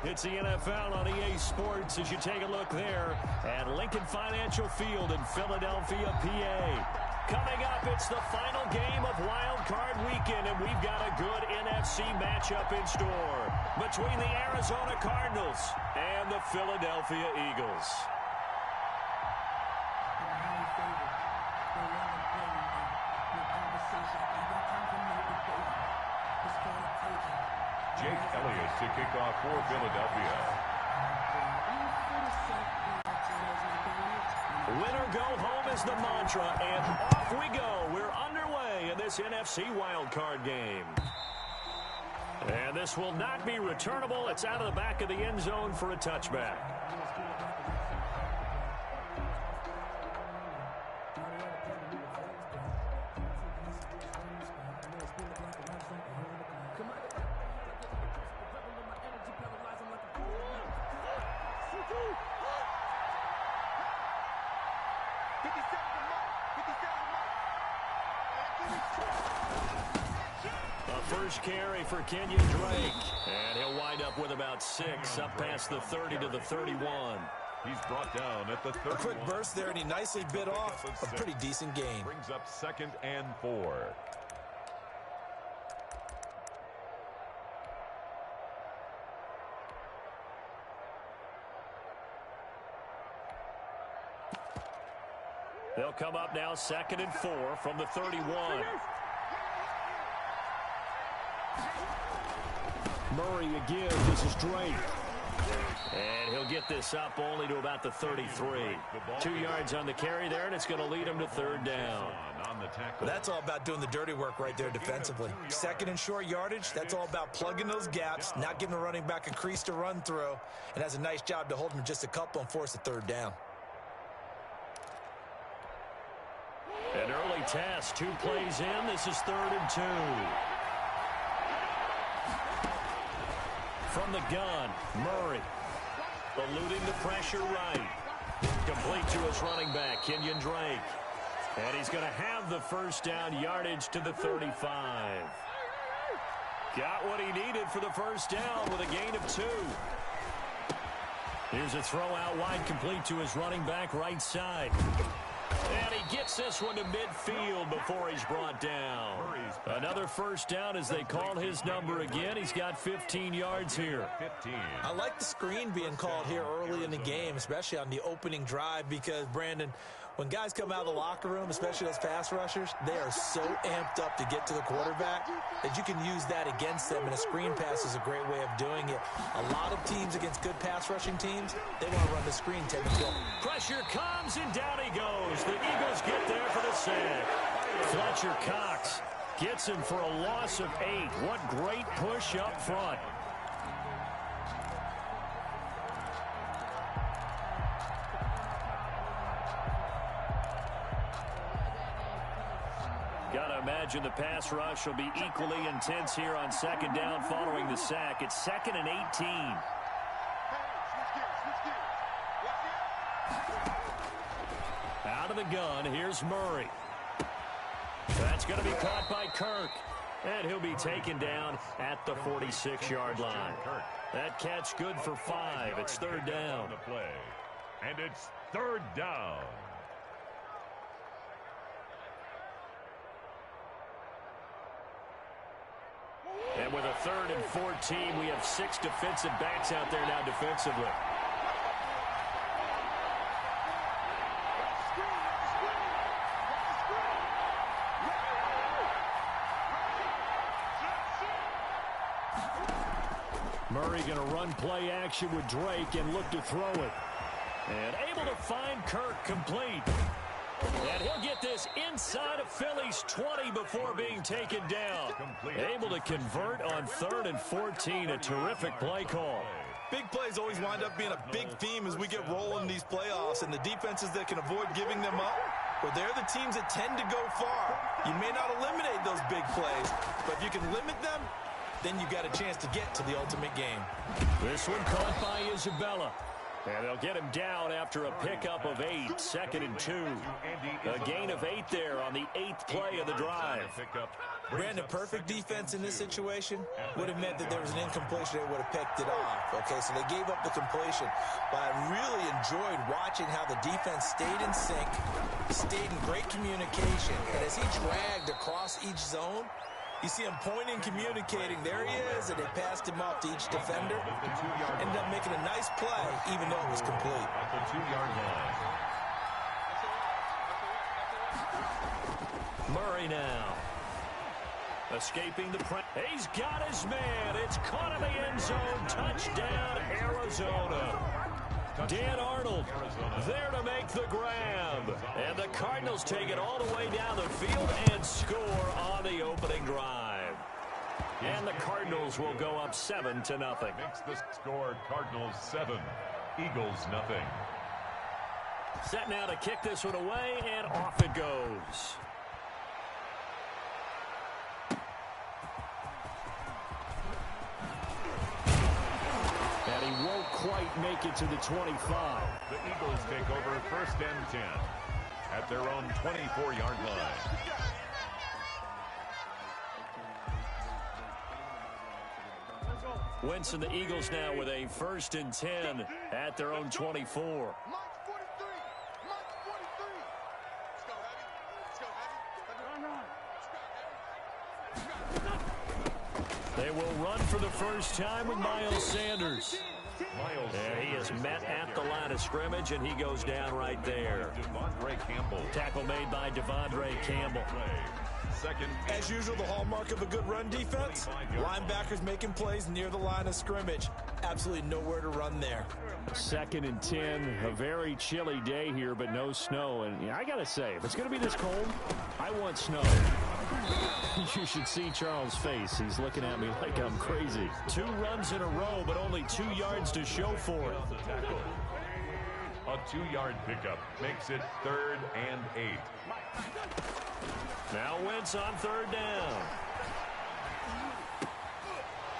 It's the NFL on EA Sports as you take a look there at Lincoln Financial Field in Philadelphia, PA. Coming up, it's the final game of Wild Card Weekend, and we've got a good NFC matchup in store between the Arizona Cardinals and the Philadelphia Eagles. Jake Elliott to kick off for Philadelphia. Win or go home is the mantra, and off we go. We're underway in this NFC wildcard game. And this will not be returnable. It's out of the back of the end zone for a touchback. First carry for Kenyon Drake. And he'll wind up with about 6 up past the 30 to the 31. He's brought down at the 30. A quick burst there, and he nicely bit off a pretty decent gain. Brings up 2nd and 4. They'll come up now 2nd and 4 from the 31. Murray again. This is Drake. And he'll get this up only to about the 33. 2 yards on the carry there, and it's going to lead him to 3rd down. Well, that's all about doing the dirty work right there defensively. 2nd and short yardage, that's all about plugging those gaps, not giving a running back a crease to run through, and has a nice job to hold him just a couple and force a 3rd down. An early test, 2 plays in. This is 3rd and 2. From the gun, Murray, eluding the pressure right. Complete to his running back, Kenyon Drake. And he's going to have the 1st down yardage to the 35. Got what he needed for the 1st down with a gain of 2. Here's a throw out wide, complete to his running back right side. And he gets this one to midfield before he's brought down. Another 1st down as they call his number again. He's got 15 yards here. I like the screen being called here early in the game, especially on the opening drive, because, Brandon, when guys come out of the locker room, especially those pass rushers, they are so amped up to get to the quarterback that you can use that against them, and a screen pass is a great way of doing it. A lot of teams against good pass rushing teams, they want to run the screen 10 to 12. Pressure comes, and down he goes. The Eagles get there for the sack. Fletcher Cox gets him for a loss of 8. What great push up front. Gotta imagine the pass rush will be equally intense here on 2nd down following the sack. It's 2nd and 18. Out of the gun, here's Murray. That's going to be caught by Kirk. And he'll be taken down at the 46-yard line. That catch good for 5. It's 3rd down. And it's 3rd down. And with a 3rd and 14, we have 6 defensive backs out there now defensively. Murray going to run play action with Drake and look to throw it. And able to find Kirk complete. And he'll get this inside of Philly's 20 before being taken down. Able to convert on 3rd and 14. A terrific play call. Big plays always wind up being a big theme as we get rolling in these playoffs, and the defenses that can avoid giving them up, well, they're the teams that tend to go far. You may not eliminate those big plays, but if you can limit them, then you got a chance to get to the ultimate game. This one caught by Isabella. And they'll get him down after a pickup of 8, 2nd and 2. A gain of 8 there on the 8th play of the drive. Brandon, perfect defense in this situation would have meant that there was an incompletion. They would have picked it off. Okay, so they gave up the completion. But I really enjoyed watching how the defense stayed in sync, stayed in great communication. And as he dragged across each zone, you see him pointing, communicating. There he is, and they passed him off to each defender. Ended up making a nice play, even though it was complete. At the 2-yard line. Murray now. Escaping the press. He's got his man. It's caught in the end zone. Touchdown, Arizona. Dan Arnold there to make the grab. And the Cardinals take it all the way down the field and score on the opening drive. And the Cardinals will go up 7-0. Makes the score Cardinals 7, Eagles nothing. Set now to kick this one away, and off it goes. And he won't quite make it to the 25. The Eagles take over 1st and 10 at their own 24-yard line. Wentz and the Eagles now with a 1st and 10 at their own 24. They will run for the first time with Miles Sanders. And he is met at the line of scrimmage, and he goes down right there. Tackle made by Devondre Campbell. As usual, the hallmark of a good run defense, linebackers making plays near the line of scrimmage. Absolutely nowhere to run there. 2nd and 10, a very chilly day here, but no snow. And I got to say, if it's going to be this cold, I want snow. You should see Charles' face. He's looking at me like I'm crazy. 2 runs in a row, but only 2 yards to show for it. A 2-yard pickup makes it 3rd and 8. Now Wentz on 3rd down.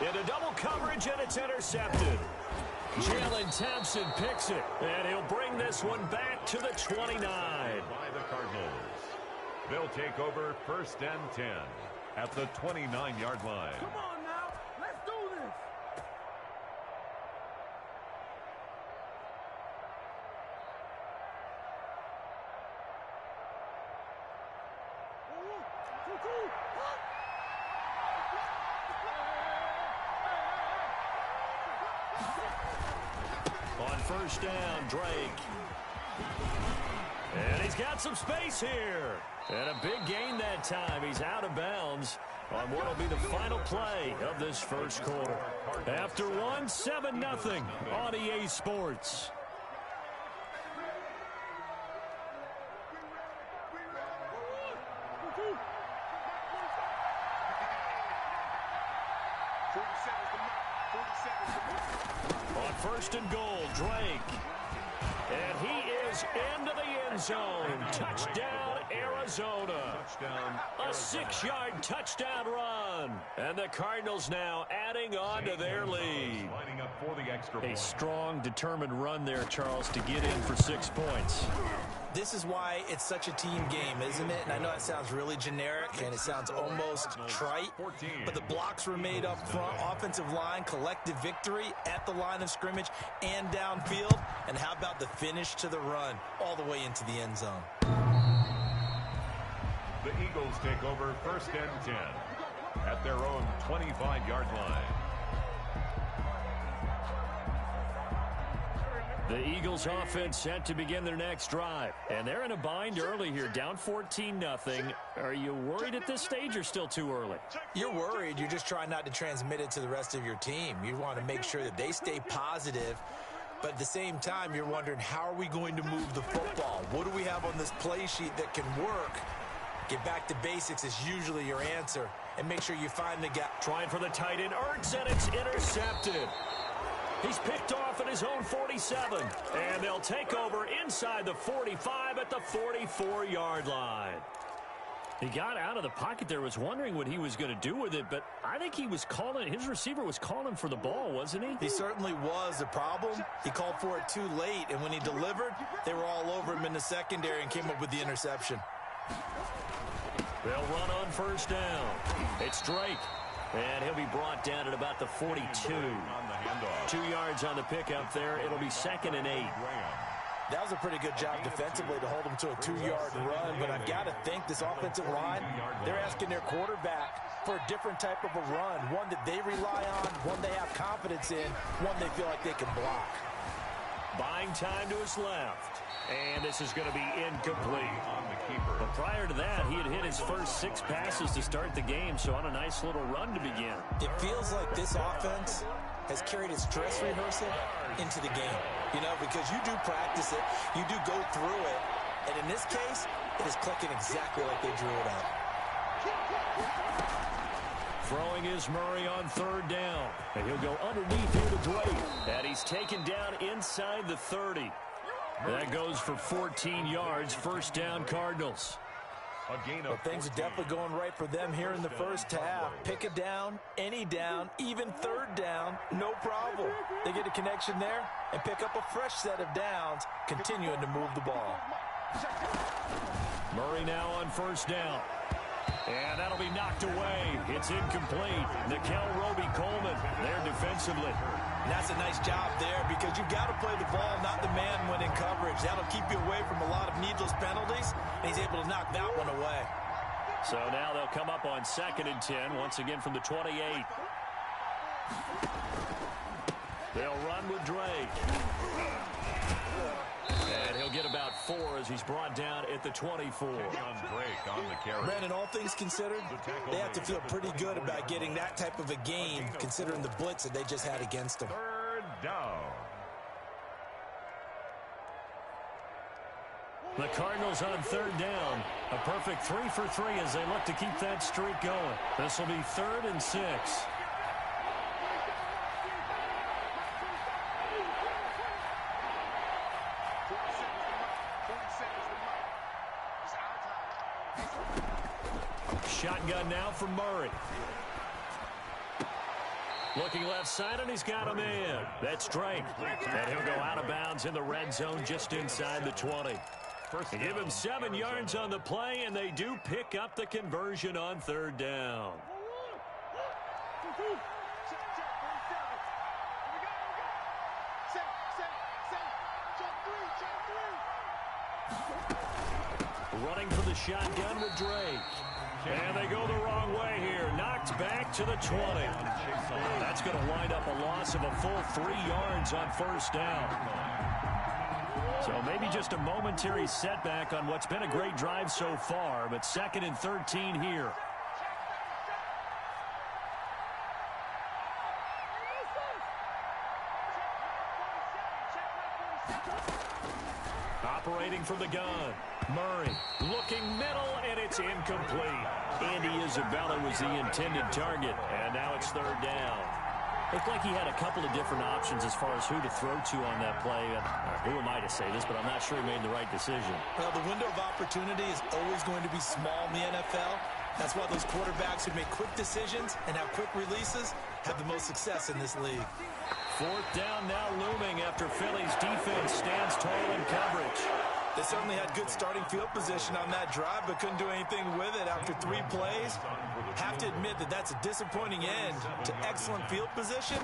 Into double coverage, and it's intercepted. Jalen Thompson picks it, and he'll bring this one back to the 29. By the Cardinals. They'll take over 1st and 10 at the 29-yard line. Come on now, let's do this. On 1st down, Drake. And he's got some space here. And a big gain that time. He's out of bounds on what will be the final play of this first quarter. After one, 7-0 on EA Sports. On 1st and goal, Drake. And he is into the end zone. Touchdown, Arizona. A 6-yard touchdown run. And the Cardinals now adding on to their lead. A strong, determined run there, Charles, to get in for 6 points. This is why it's such a team game, isn't it? And I know it sounds really generic and it sounds almost trite, but the blocks were made up front, offensive line, collective victory at the line of scrimmage and downfield. And how about the finish to the run all the way into the end zone? The Eagles take over 1st and 10 at their own 25-yard line. The Eagles offense set to begin their next drive. And they're in a bind early here, down 14-0. Are you worried at this stage or still too early? You're worried. You're just trying not to transmit it to the rest of your team. You want to make sure that they stay positive. But at the same time, you're wondering, how are we going to move the football? What do we have on this play sheet that can work? Get back to basics is usually your answer. And make sure you find the guy. Trying for the tight end, Ertz, and it's intercepted. He's picked off at his own 47. And they'll take over inside the 45 at the 44-yard line. He got out of the pocket there, was wondering what he was going to do with it, but I think he was calling, his receiver was calling for the ball, wasn't he? He certainly was. The problem, he called for it too late, and when he delivered, they were all over him in the secondary and came up with the interception. They'll run on first down. It's Drake, and he'll be brought down at about the 42. 2 yards on the pickup there. It'll be 2nd and 8. That was a pretty good job defensively to hold him to a 2-yard run, but I've got to think this offensive line, they're asking their quarterback for a different type of a run, one that they rely on, one they have confidence in, one they feel like they can block. Buying time to his left, and this is going to be incomplete. But prior to that, he had hit his first 6 passes to start the game, so on a nice little run to begin. It feels like this offense has carried its dress rehearsal into the game. You know, because you do practice it, you do go through it, and in this case, it is clicking exactly like they drew it up. Throwing is Murray on 3rd down, and he'll go underneath here to Drake, and he's taken down inside the 30. That goes for 14 yards, 1st down Cardinals. Well, things are definitely going right for them here in the first half. Pick a down, any down, even 3rd down, no problem. They get a connection there and pick up a fresh set of downs, continuing to move the ball. Murray now on 1st down. And that'll be knocked away. It's incomplete. Nickel Roby-Coleman there defensively. And that's a nice job there because you've got to play the ball, not the man when in coverage. That'll keep you away from a lot of needless penalties, and he's able to knock that one away. So now they'll come up on 2nd and 10, once again from the 28. They'll run with Drake. And he'll get about 4 as he's brought down at the 24. Brandon, all things considered, they have to feel pretty good about getting that type of a game, considering the blitz that they just had against them. 3rd down. The Cardinals on 3rd down. A perfect 3 for 3 as they look to keep that streak going. This will be 3rd and 6. Shotgun now for Murray. Looking left side, and he's got him in. That's Drake. And he'll go out of bounds in the red zone just inside the 20. They give him 7 yards on the play, and they do pick up the conversion on 3rd down. Running for the shotgun with Drake. And they go the wrong way here. Knocked back to the 20. That's going to wind up a loss of a full 3 yards on 1st down. So maybe just a momentary setback on what's been a great drive so far, but 2nd and 13 here. Operating from the gun. Murray looking middle, and it's incomplete. Andy Isabella was the intended target, and now it's 3rd down. Looked like he had a couple of different options as far as who to throw to on that play. Who am I to say this, but I'm not sure he made the right decision. Well, the window of opportunity is always going to be small in the NFL. That's why those quarterbacks who make quick decisions and have quick releases have the most success in this league. 4th down now looming after Philly's defense stands tall in coverage. They certainly had good starting field position on that drive, but couldn't do anything with it after 3 plays. Have to admit that that's a disappointing end to excellent field position.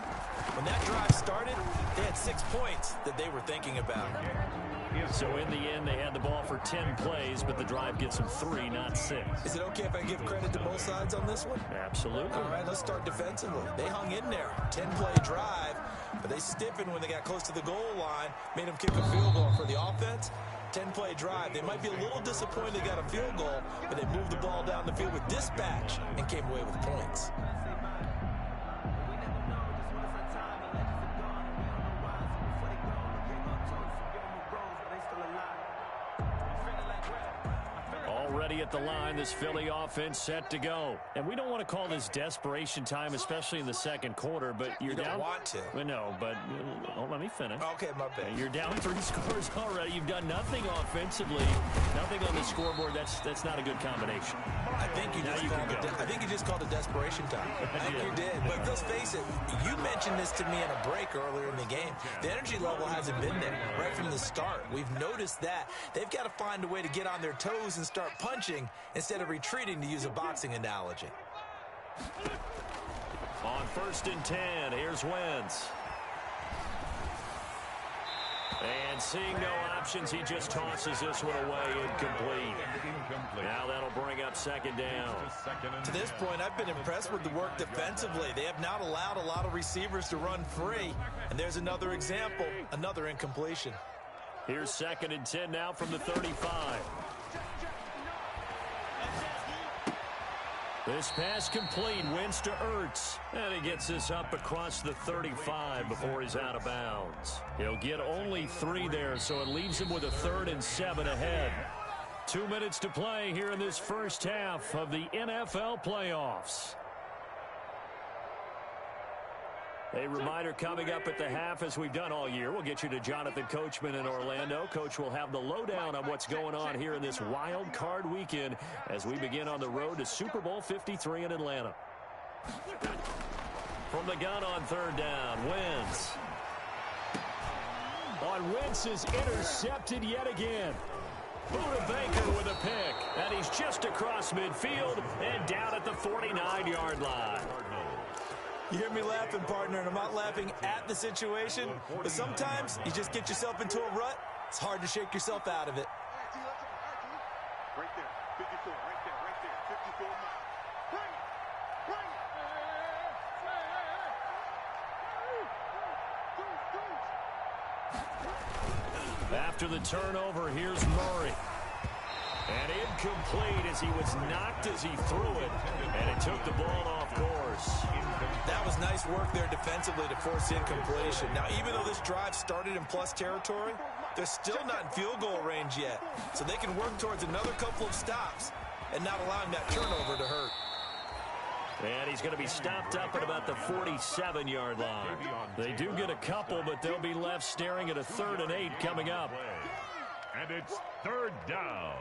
When that drive started, they had 6 points that they were thinking about. So in the end, they had the ball for 10 plays, but the drive gets them 3, not 6. Is it okay if I give credit to both sides on this one? Absolutely. All right, let's start defensively. They hung in there. 10-play drive, but they stiffened when they got close to the goal line, made them kick a field goal for the offense. 10-play drive. They might be a little disappointed they got a field goal, but they moved the ball down the field with dispatch and came away with points. ready at the line. This Philly offense set to go. And we don't want to call this desperation time, especially in the second quarter, but you're down. You don't want to. Well, no, but let me finish. Okay, my bad. You're down 3 scores already. You've done nothing offensively, nothing on the scoreboard. That's not a good combination. I think you just called it desperation time. I think you did. But let's face it, you mentioned this to me in a break earlier in the game. The energy level hasn't been there right from the start. We've noticed that. They've got to find a way to get on their toes and start punching instead of retreating, to use a boxing analogy. On 1st and 10, here's Wentz. And seeing no options, he just tosses this one away, incomplete. Now that'll bring up 2nd down. To this point, I've been impressed with the work defensively. They have not allowed a lot of receivers to run free. And there's another example, another incompletion. Here's 2nd and 10 now from the 35. This pass complete, Wentz to Ertz. And he gets this up across the 35 before he's out of bounds. He'll get only 3 there, so it leaves him with a 3rd and 7 ahead. 2 minutes to play here in this first half of the NFL playoffs. A reminder coming up at the half, as we've done all year. We'll get you to Jonathan Coachman in Orlando. Coach will have the lowdown on what's going on here in this wild card weekend as we begin on the road to Super Bowl 53 in Atlanta. From the gun on 3rd down, Wentz. On Wentz is intercepted yet again. Buda Baker with a pick, and he's just across midfield and down at the 49-yard line. You hear me laughing, partner, and I'm not laughing at the situation, but sometimes you just get yourself into a rut. It's hard to shake yourself out of it. Right there, 54, right there, 54 miles. After the turnover, here's Murray. And incomplete as he was knocked as he threw it, and it took the ball off course. That was nice work there defensively to force incompletion. Now, even though this drive started in plus territory, they're still not in field goal range yet. So they can work towards another couple of stops and not allowing that turnover to hurt. And he's going to be stopped up at about the 47-yard line. They do get a couple, but they'll be left staring at a 3rd and 8 coming up. And it's 3rd down.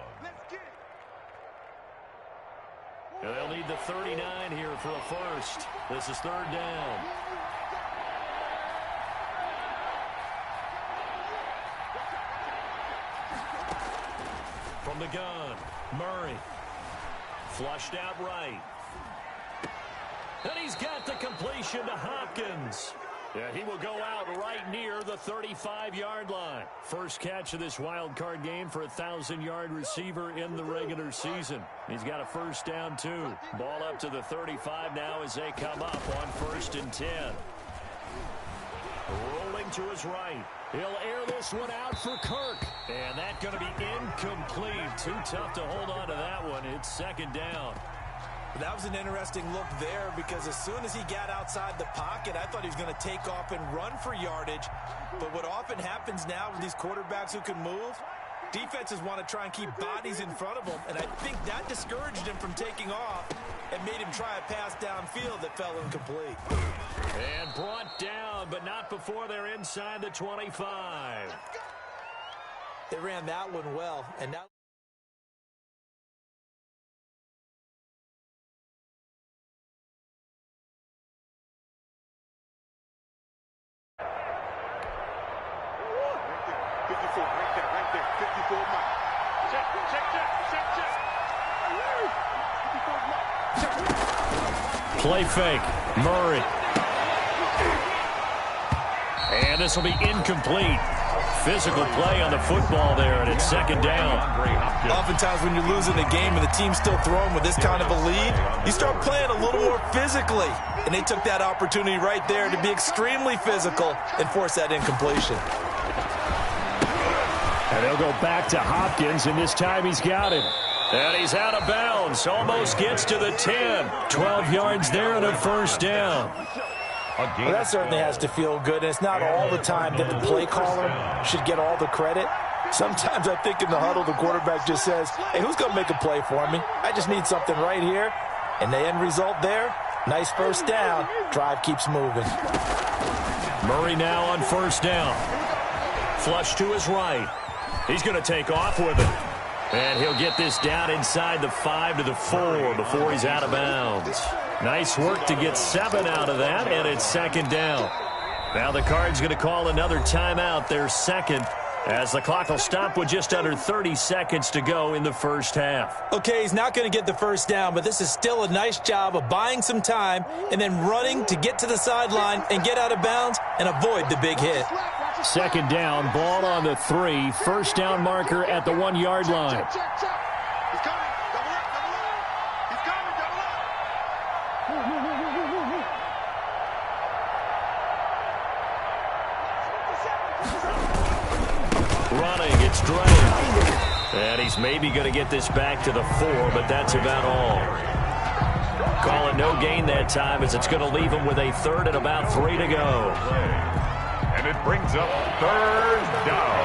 And they'll need the 39 here for a first. This is 3rd down. From the gun, Murray. Flushed out right. And he's got the completion to Hopkins. Yeah, he will go out right near the 35-yard line. First catch of this wild card game for a 1,000-yard receiver in the regular season. He's got a 1st down, too. Ball up to the 35 now as they come up on 1st and 10. Rolling to his right. He'll air this one out for Kirk. And that's going to be incomplete. Too tough to hold on to that one. It's 2nd down. That was an interesting look there because as soon as he got outside the pocket, I thought he was going to take off and run for yardage. But what often happens now with these quarterbacks who can move, defenses want to try and keep bodies in front of them, and I think that discouraged him from taking off and made him try a pass downfield that fell incomplete. And brought down, but not before they're inside the 25. They ran that one well, and now... Right there, 54 miles. Check. Play fake. Murray. And this will be incomplete. Physical play on the football there, and it's 2nd down. Oftentimes when you're losing a game and the team's still throwing with this kind of a lead, you start playing a little more physically. And they took that opportunity right there to be extremely physical and force that incompletion. And they'll go back to Hopkins, and this time he's got him. And he's out of bounds. Almost gets to the 10. 12 yards there and a 1st down. Well, that certainly has to feel good. And it's not all the time that the play caller should get all the credit. Sometimes I think in the huddle, the quarterback just says, hey, who's going to make a play for me? I just need something right here. And the end result there, nice first down. Drive keeps moving. Murray now on first down. Flush to his right. He's going to take off with it. And he'll get this down inside the 5 to the 4 before he's out of bounds. Nice work to get 7 out of that, and it's second down. Now the Cards going to call another timeout, their second, as the clock will stop with just under 30 seconds to go in the first half. Okay, he's not going to get the first down, but this is still a nice job of buying some time and then running to get to the sideline and get out of bounds and avoid the big hit. Second down, ball on the 3, first down marker at the 1-yard line. He's coming. Double up. He's coming. Double up. Running, it's Drake. And he's maybe going to get this back to the 4, but that's about all. Call it no gain that time, as it's going to leave him with a third and about 3 to go. And it brings up third down.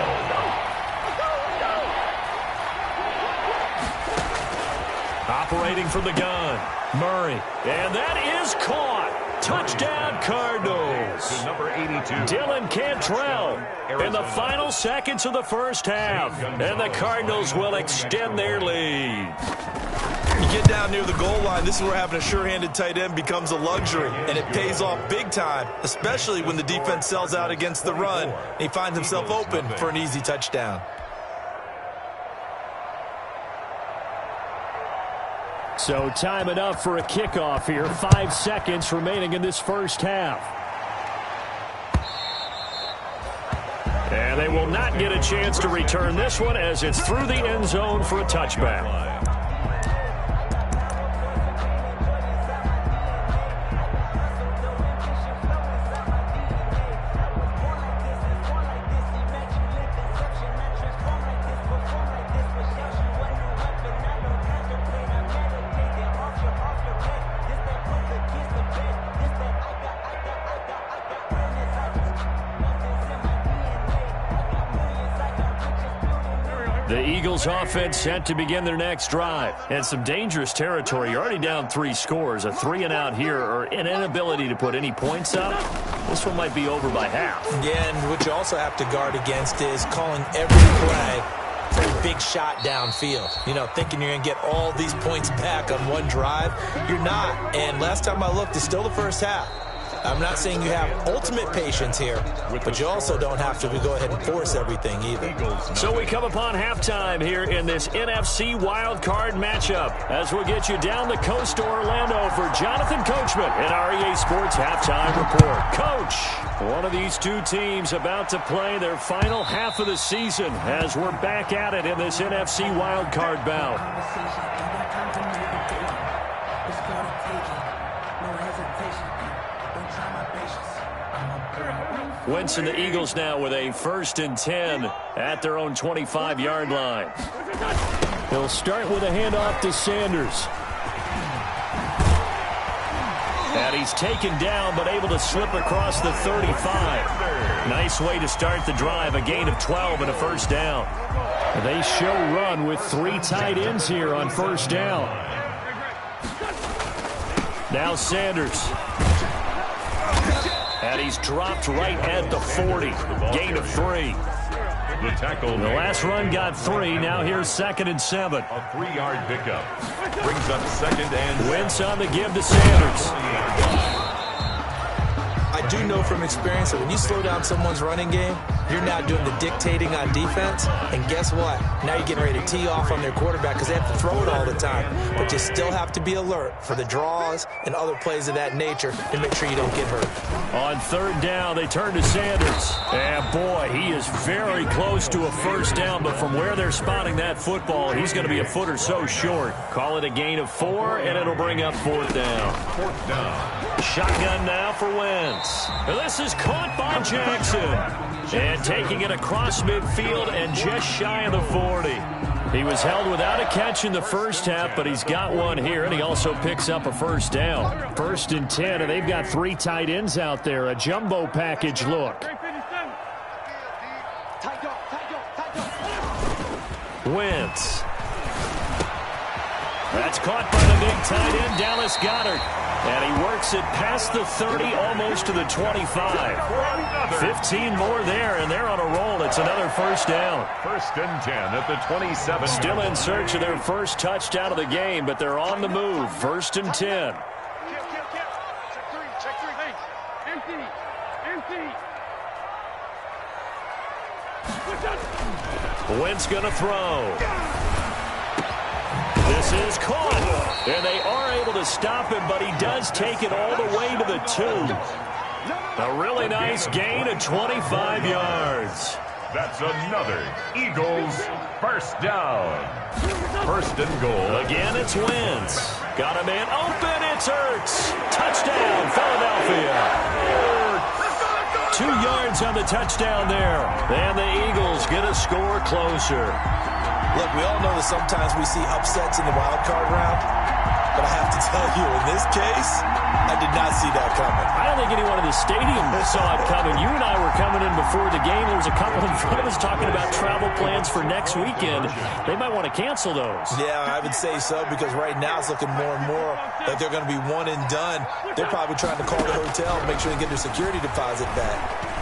Operating from the gun, Murray. And that is caught. Touchdown, Cardinals. To number 82. Dylan Cantrell in the final seconds of the first half. And the Cardinals will extend their lead. You get down near the goal line, this is where having a sure-handed tight end becomes a luxury, and it pays off big time, especially when the defense sells out against the run, and he finds himself open for an easy touchdown. So time enough for a kickoff here. 5 seconds remaining in this first half. And they will not get a chance to return this one, as it's through the end zone for a touchback. The Eagles offense set to begin their next drive. And some dangerous territory. You're already down 3 scores. A 3-and-out here, or an inability to put any points up. This one might be over by half. Yeah, and what you also have to guard against is calling every play for a big shot downfield. You know, thinking you're going to get all these points back on one drive. You're not. And last time I looked, it's still the first half. I'm not saying you have ultimate patience here, but you also don't have to go ahead and force everything either. So we come upon halftime here in this NFC wildcard matchup, as we'll get you down the coast to Orlando for Jonathan Coachman in our EA Sports Halftime Report. Coach, one of these two teams about to play their final half of the season as we're back at it in this NFC wildcard bout. Wentz and the Eagles now with a 1st and 10 at their own 25-yard line. He'll start with a handoff to Sanders. And he's taken down, but able to slip across the 35. Nice way to start the drive, a gain of 12 and a first down. They show run with 3 tight ends here on first down. Now Sanders. And he's dropped right at the 40. Gain of 3. The tackle. The last run got 3. Now here's 2nd and 7. A 3-yard pickup. Brings up 2nd and Wentz on the give to Sanders. I do know from experience that when you slow down someone's running game, you're now doing the dictating on defense. And guess what? Now you're getting ready to tee off on their quarterback because they have to throw it all the time. But you still have to be alert for the draws and other plays of that nature and make sure you don't get hurt. On 3rd down, they turn to Sanders. And boy, he is very close to a first down, but from where they're spotting that football, he's going to be a foot or so short. Call it a gain of 4, and it'll bring up 4th down. 4th down. Shotgun now for Wentz. This is caught by Jackson. And taking it across midfield and just shy of the 40. He was held without a catch in the first half, but he's got one here, and he also picks up a first down. 1st and 10, and they've got 3 tight ends out there. A jumbo package look. Wentz. That's caught by the big tight end, Dallas Goedert. And he works it past the 30, almost to the 25. 15 more there, and they're on a roll. It's another first down. 1st and 10 at the 27. Still in search of their first touchdown of the game, but they're on the move. 1st and 10. Check three. Empty. Wentz going to throw. This is caught, and they are able to stop him, but he does take it all the way to the 2. A really nice gain of 25 yards. That's another Eagles first down. 1st and goal. Again, it's Wentz. Got a man open. It's Ertz. Touchdown, Philadelphia. 2 yards on the touchdown there. And the Eagles get a score closer. Look, we all know that sometimes we see upsets in the wild card round, but I have to tell you, in this case, I did not see that coming. I don't think anyone in the stadium saw it coming. You and I were coming in before the game. There was a couple in front of us talking about travel plans for next weekend. They might want to cancel those. Yeah, I would say so, because right now it's looking more and more like they're going to be one and done. They're probably trying to call the hotel and make sure they get their security deposit back.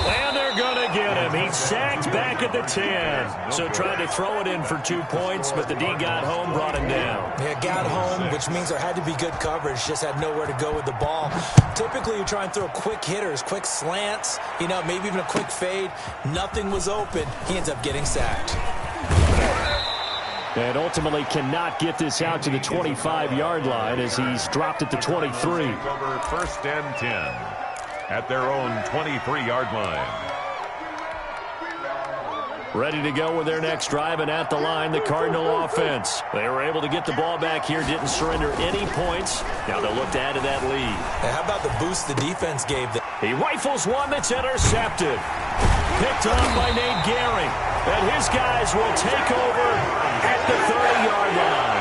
And they're going to get him. He's sacked back at the 10. So tried to throw it in for 2 points, but the D got home, brought him down. Yeah, got home, which means there had to be good coverage. Just had nowhere to go with the ball. Typically, you try and throw quick hitters, quick slants, maybe even a quick fade. Nothing was open. He ends up getting sacked. And ultimately cannot get this out to the 25-yard line as he's dropped at the 23. Over 1st and 10 at their own 23-yard line. Ready to go with their next drive, and at the line, the Cardinal offense. They were able to get the ball back here, didn't surrender any points. Now they'll look to add to that lead. And how about the boost the defense gave them? He rifles one that's intercepted. Picked off by Nate Gehring. And his guys will take over at the 30-yard line.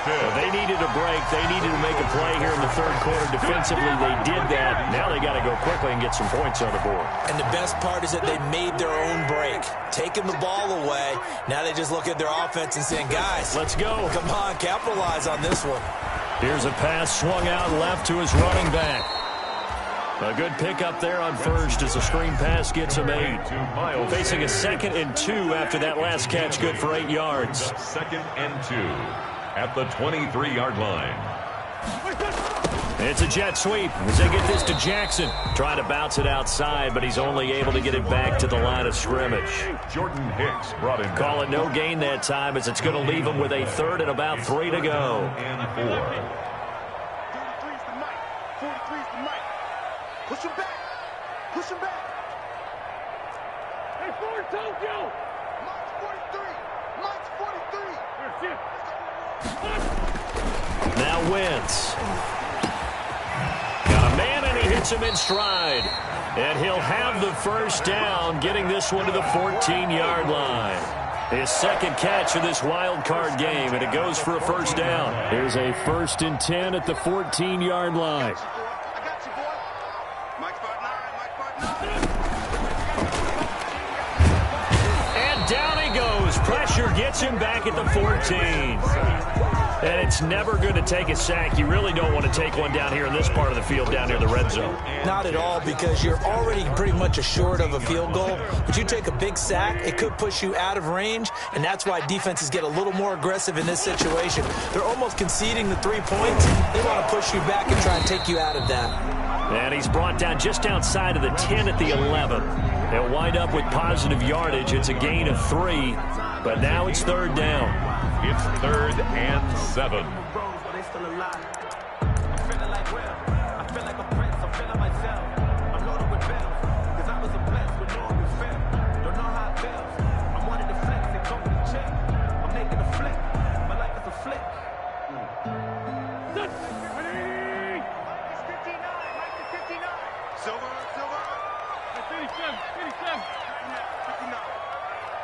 Well, they needed a break. They needed to make a play here in the 3rd quarter. Defensively, they did that. Now they got to go quickly and get some points on the board. And the best part is that they made their own break. Taking the ball away. Now they just look at their offense and saying, guys, let's go. Come on, capitalize on this one. Here's a pass swung out left to his running back. A good pickup there on first as a screen pass gets him 8. Facing a 2nd and 2 after that last catch, good for 8 yards. 2nd and 2 at the 23-yard line. It's a jet sweep as they get this to Jackson. Trying to bounce it outside, but he's only able to get it back to the line of scrimmage. Jordan Hicks brought him. Call it no gain that time as it's going to leave him with a 3rd and about 3 to go. And 4. 33's the mic. 43's the mic. Push him back. Push him back. Hey, Ford, Tokyo. Mike's 43. Mike's 43. That's it. Now Wentz. Got a man, and he hits him in stride. And he'll have the first down, getting this one to the 14-yard line. His 2nd catch of this wild card game, and it goes for a first down. Here's a 1st and 10 at the 14-yard line. I got you, boy. Mike's 5'9", And down he goes. Pressure gets him back at the 14. And it's never going to take a sack. You really don't want to take one down here in this part of the field, down near the red zone. Not at all, because you're already pretty much assured of a field goal. But you take a big sack, it could push you out of range, and that's why defenses get a little more aggressive in this situation. They're almost conceding the 3 points. They want to push you back and try and take you out of that. And he's brought down just outside of the 10 at the 11. They'll wind up with positive yardage. It's a gain of 3, but now it's 3rd down. It's 3rd and 7.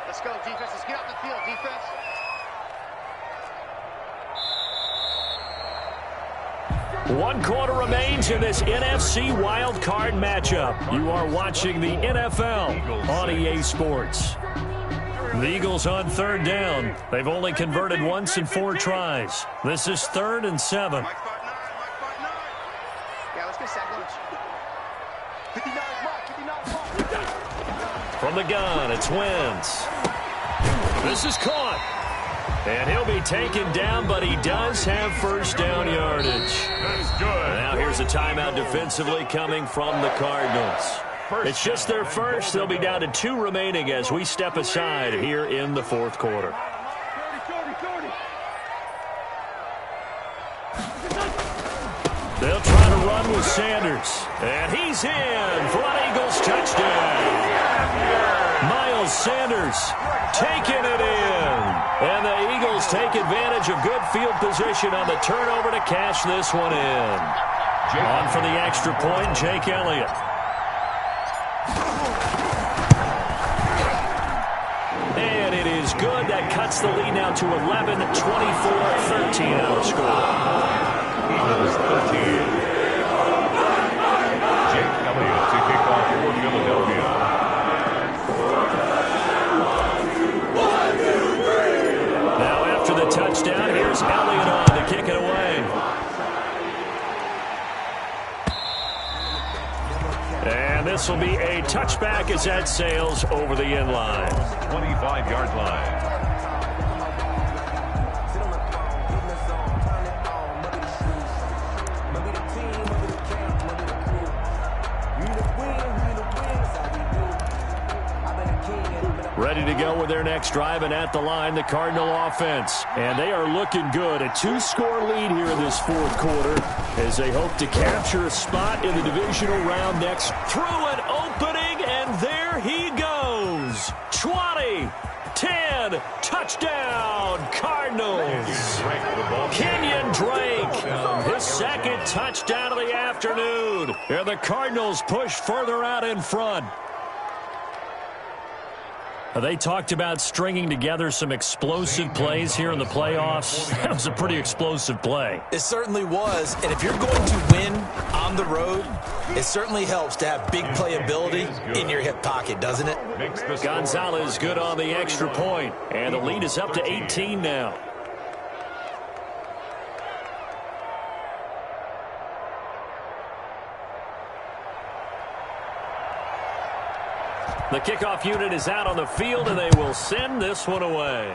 Let's go, defense. Let's get out the field, defense. One quarter remains in this NFC wild card matchup. You are watching the NFL on EA Sports. The Eagles on third down. They've only converted once in 4 tries. This is 3rd and 7. Yeah, let's get sack lunch. 59 mark, 59 mark. From the gun, it's Wentz. This is caught. And he'll be taken down, but he does have first down yardage. That's good. Now here's a timeout defensively coming from the Cardinals. It's just their first. They'll be down to 2 remaining as we step aside here in the 4th quarter. They'll try to run with Sanders. And he's in for an Eagles touchdown. Miles Sanders taking it in. And the Eagles take advantage of good field position on the turnover to cash this one in. On for the extra point, Jake Elliott. And it is good. That cuts the lead now to 11, 24-13 our score. Eagles 13. Jake Elliott to kick off for Philadelphia. Now after the touchdown, here's Elliott on to kick it away. And this will be a touchback as that sails over the end line. 25-yard line. Ready to go with their next drive, and at the line, the Cardinal offense. And they are looking good. A 2-score lead here in this 4th quarter as they hope to capture a spot in the divisional round next. Through an opening, and there he goes. 20, 10, touchdown, Cardinals. Kenyon Drake, his 2nd touchdown of the afternoon. And the Cardinals push further out in front. They talked about stringing together some explosive plays here in the playoffs. That was a pretty explosive play. It certainly was. And if you're going to win on the road, it certainly helps to have big playability in your hip pocket, doesn't it? Gonzalez good on the extra point. And the lead is up to 18 now. The kickoff unit is out on the field, and they will send this one away.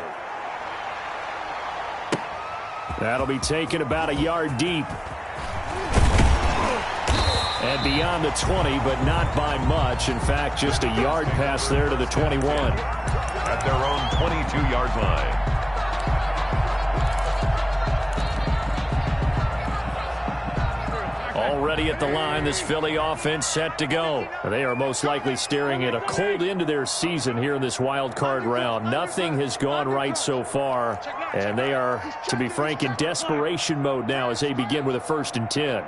That'll be taken about a yard deep. And beyond the 20, but not by much. In fact, just a yard pass there to the 21. At their own 22-yard line. Already at the line, this Philly offense set to go. They are most likely staring at a cold end to their season here in this wild card round. Nothing has gone right so far, and they are, to be frank, in desperation mode now as they begin with a 1st and 10.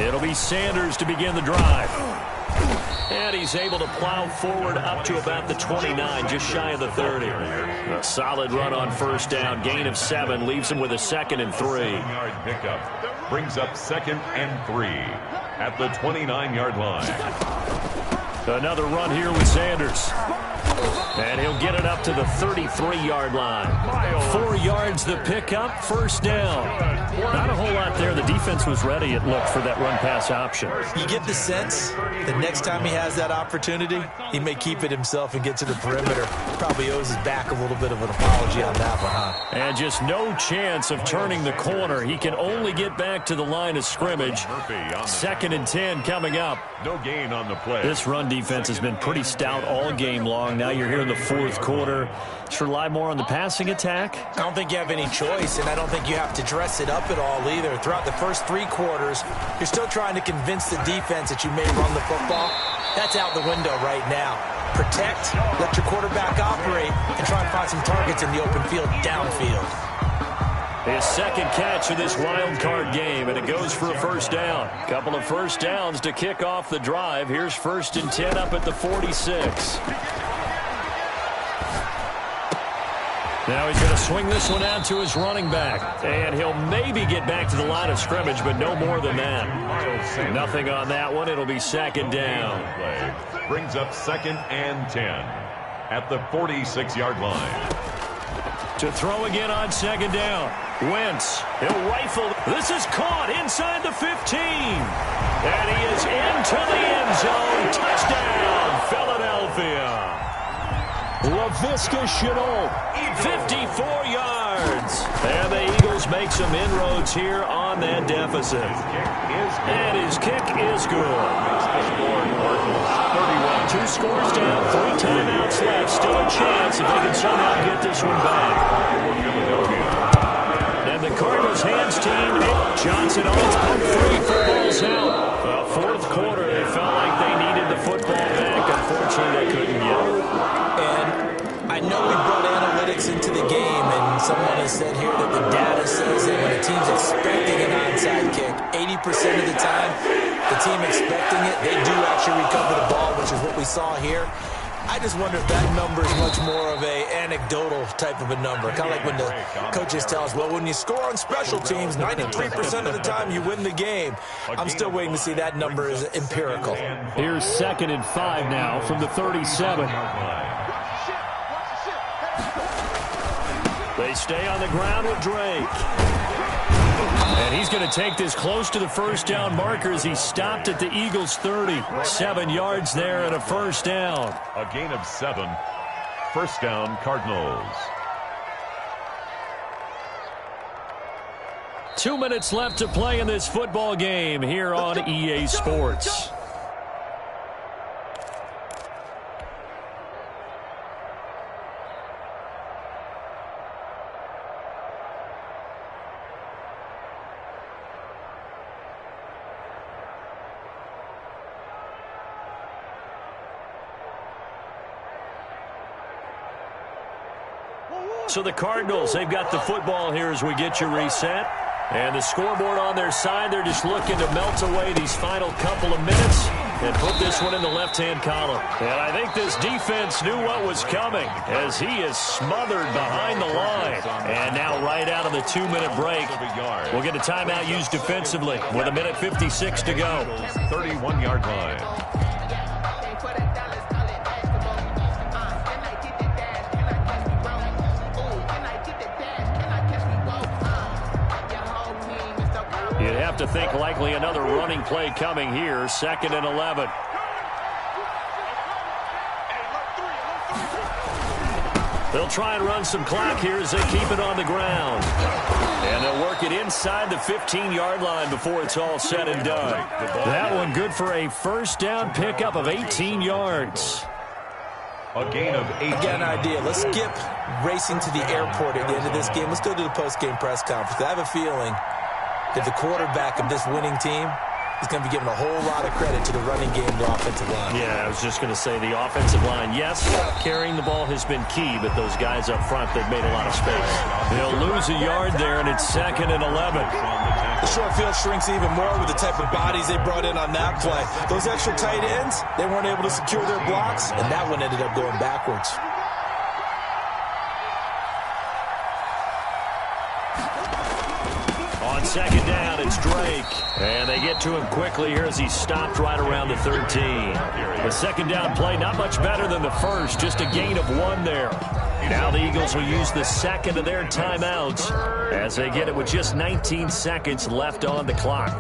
It'll be Sanders to begin the drive. And he's able to plow forward up to about the 29, just shy of the 30. A solid run on 1st down. Gain of 7 leaves him with a 2nd and 3. 7-yard pickup brings up 2nd and 3 at the 29-yard line. Another run here with Sanders. And he'll get it up to the 33-yard line. 4 yards the pickup, 1st down. Not a whole lot there. The defense was ready, it looked, for that run-pass option. You get the sense that next time he has that opportunity, he may keep it himself and get to the perimeter. Probably owes his back a little bit of an apology on that one, huh? And just no chance of turning the corner. He can only get back to the line of scrimmage. 2nd and 10 coming up. No gain on the play. This run defense has been pretty stout all game long. Now you're here in the 4th quarter. Should rely more on the passing attack? I don't think you have any choice, and I don't think you have to dress it up at all either. Throughout the first 3 quarters, you're still trying to convince the defense that you may run the football. That's out the window right now. Protect, let your quarterback operate, and try and find some targets in the open field downfield. His 2nd catch of this wild card game, and it goes for a 1st down. Couple of 1st downs to kick off the drive. Here's 1st and 10 up at the 46. Now he's going to swing this one out to his running back. And he'll maybe get back to the line of scrimmage, but no more than that. Nothing on that one. It'll be second down. Brings up 2nd and 10 at the 46-yard line. To throw again on 2nd down. Wentz, he'll rifle. This is caught inside the 15. And he is into the end zone. Touchdown, Philadelphia. LaVisca Chenault, 54 yards. And the Eagles make some inroads here on that deficit. And his kick is good. 2 scores down, 3 timeouts left. Still a chance if they can somehow get this one back. And the Cardinals hands team. Johnson on its punt free. Football's out. Fourth quarter, they felt like they needed the football back. Unfortunately, they couldn't get it. And I know we brought analytics into the game, and someone has said here that the data says that when a team's expecting an onside kick, 80% of the time, the team expecting it, they do actually recover the ball, which is what we saw here. I just wonder if that number is much more of a anecdotal type of a number. Kind of like when the coaches tell us, well, when you score on special teams, 93% of the time you win the game. I'm still waiting to see that number is empirical. Here's 2nd and 5 now from the 37. They stay on the ground with Drake. And he's going to take this close to the first down marker as he stopped at the Eagles' 30. 7 yards there and a first down. A gain of 7. First down, Cardinals. 2 minutes left to play in this football game here on EA Sports. So the Cardinals, they've got the football here as we get you reset. And the scoreboard on their side, they're just looking to melt away these final couple of minutes and put this one in the left-hand column. And I think this defense knew what was coming as he is smothered behind the line. And now right out of the 2-minute break, we'll get a timeout used defensively with 1:56 to go. 31-yard line. You'd have to think likely another running play coming here. 2nd and 11. They'll try and run some clock here as they keep it on the ground. And they'll work it inside the 15-yard line before it's all said and done. That one good for a first down pickup of 18 yards. A gain of 8. I got an idea. Let's skip racing to the airport at the end of this game. Let's go to the post-game press conference. I have a feeling that the quarterback of this winning team is going to be given a whole lot of credit to the running game and the offensive line. Yeah, I was just going to say the offensive line, yes, carrying the ball has been key, but those guys up front, they've made a lot of space. They'll lose a yard there, and it's 2nd and 11. The short field shrinks even more with the type of bodies they brought in on that play. Those extra tight ends, they weren't able to secure their blocks, and that one ended up going backwards. On 2nd down, it's Drake. And they get to him quickly here as he stopped right around the 13. The 2nd down play, not much better than the first, just a gain of 1 there. Now the Eagles will use the second of their timeouts as they get it with just 19 seconds left on the clock.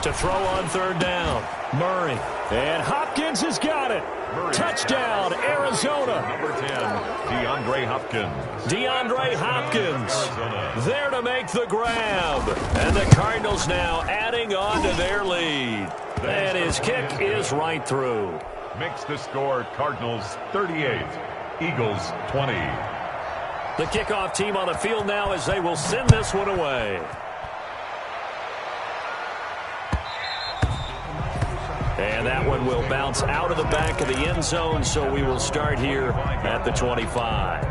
To throw on 3rd down, Murray. And Hopkins has got it. Murray. Touchdown, Arizona. Number 10, DeAndre Hopkins. DeAndre Hopkins there to make the grab. And the Cardinals now adding on to their lead. And his kick is right through. Makes the score Cardinals 38, Eagles 20. The kickoff team on the field now as they will send this one away. And that one will bounce out of the back of the end zone, so we will start here at the 25.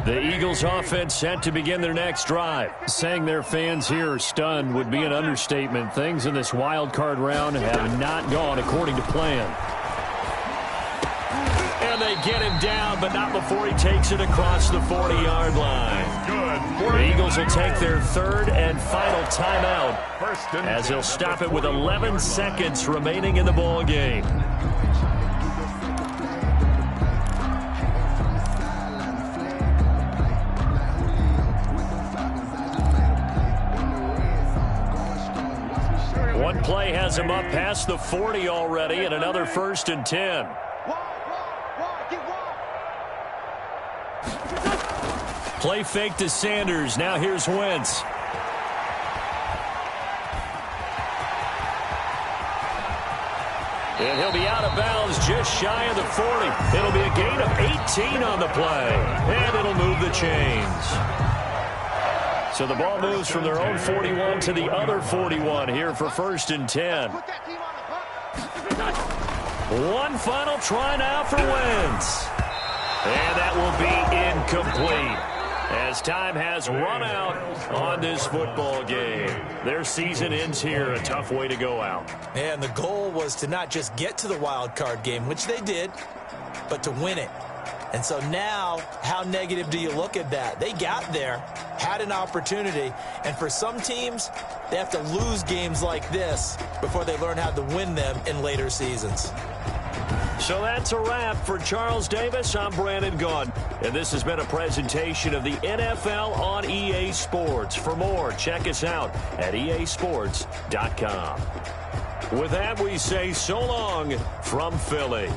The Eagles offense set to begin their next drive. Saying their fans here are stunned would be an understatement. Things in this wild card round have not gone according to plan. And they get him down, but not before he takes it across the 40-yard line. Good. The Eagles will take their third and final timeout as they'll stop it with 11 seconds remaining in the ball game. One play has him up past the 40 already, and another 1st and 10. Play fake to Sanders. Now here's Wentz. And he'll be out of bounds just shy of the 40. It'll be a gain of 18 on the play. And it'll move the chains. So the ball moves from their own 41 to the other 41 here for 1st and 10. One final try now for Wentz. And that will be incomplete, as time has run out on this football game. Their season ends here, a tough way to go out. And the goal was to not just get to the wild card game, which they did, but to win it. And so now, how negative do you look at that? They got there, had an opportunity, and for some teams, they have to lose games like this before they learn how to win them in later seasons. So that's a wrap for Charles Davis. I'm Brandon Gaudin, and this has been a presentation of the NFL on EA Sports. For more, check us out at easports.com. With that, we say so long from Philly.